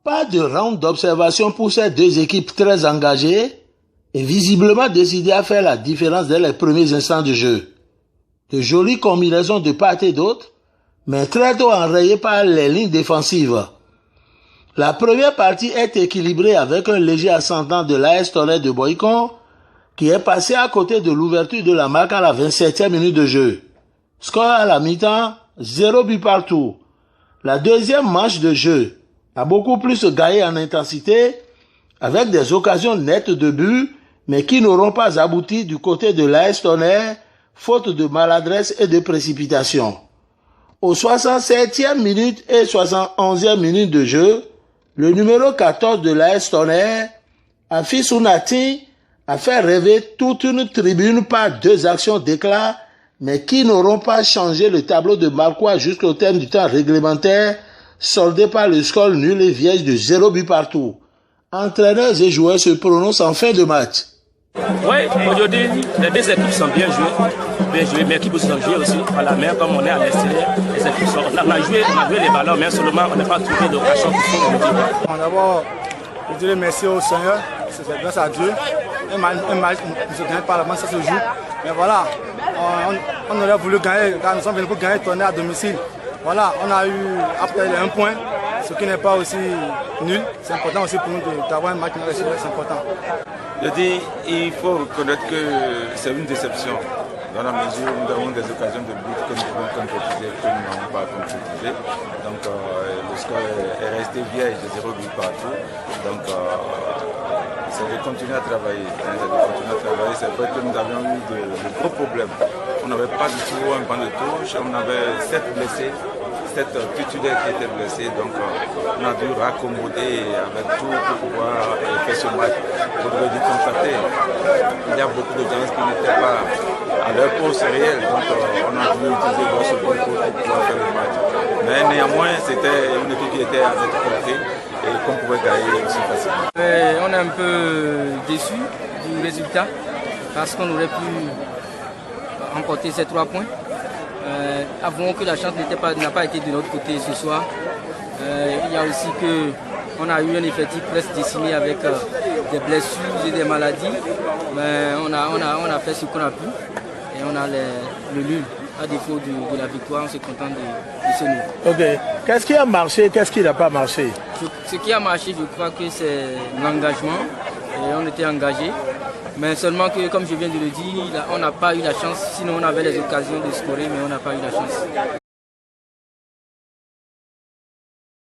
Pas de round d'observation pour ces deux équipes très engagées et visiblement décidées à faire la différence dès les premiers instants de jeu. De jolies combinaisons de part et d'autre, mais très tôt enrayées par les lignes défensives. La première partie est équilibrée avec un léger ascendant de l'AS Tonnerre de Boycon qui est passé à côté de l'ouverture de la marque à la 27e minute de jeu. Score à la mi-temps, 0 but partout. La deuxième manche de jeu a beaucoup plus gagné en intensité avec des occasions nettes de but mais qui n'auront pas abouti du côté de l'AS Tonnerre faute de maladresse et de précipitation. Aux 67e minute et 71e minute de jeu, le numéro 14 de l'AS Tonnerre, Afisou Nati, a fait rêver toute une tribune par deux actions d'éclat, mais qui n'auront pas changé le tableau de Marquois jusqu'au terme du temps réglementaire, soldé par le score nul et vierge de 0 but partout. Entraîneurs et joueurs se prononcent en fin de match. Oui, aujourd'hui, les deux équipes sont bien jouées, mais l'équipe aussi sont jouées aussi à la mer, comme on est à l'extérieur. Les équipes sont, on a joué les ballons, mais seulement on n'a pas trouvé d'occasion pour faire le but. D'abord, je dirais merci au Seigneur, c'est grâce à Dieu. Un match ne se gagne pas, la ça se joue. Mais voilà, on aurait voulu gagner, car nous sommes venus pour gagner, tourner à domicile. Voilà, on a eu après un point, ce qui n'est pas aussi nul. C'est important aussi pour nous d'avoir un match, c'est important. Je dis, il faut reconnaître que c'est une déception, dans la mesure où nous avons des occasions de but que nous pouvons concrétiser, que nous n'avons pas concrétisé. Donc le score est resté vierge de 0 but partout. Donc c'est de continuer à travailler. C'est vrai que nous avions eu de gros problèmes. On n'avait pas du tout un banc de touche, on avait 7 blessés. 7 titulaires qui étaient blessés, donc on a dû raccommoder avec tout pour pouvoir faire ce match. Vous devez dire constater, il y a beaucoup de gens qui n'étaient pas à leur poste réel, donc on a dû utiliser ce bon pour pouvoir faire le match. Mais néanmoins, c'était une équipe qui était à notre portée et qu'on pouvait gagner aussi facilement. On est un peu déçu du résultat parce qu'on aurait pu remporter ces 3 points. Avouons que la chance n'a pas été de notre côté ce soir. Il y a aussi qu'on a eu un effectif presque décimé avec des blessures et des maladies. Mais on a fait ce qu'on a pu et on a le nul. À défaut de la victoire, on se contente de ce nul. Ok. Qu'est-ce qui a marché, qu'est-ce qui n'a pas marché? Ce qui a marché, je crois que c'est l'engagement. Et on était engagés. Mais seulement que, comme je viens de le dire, on n'a pas eu la chance. Sinon, on avait les occasions de scorer, mais on n'a pas eu la chance.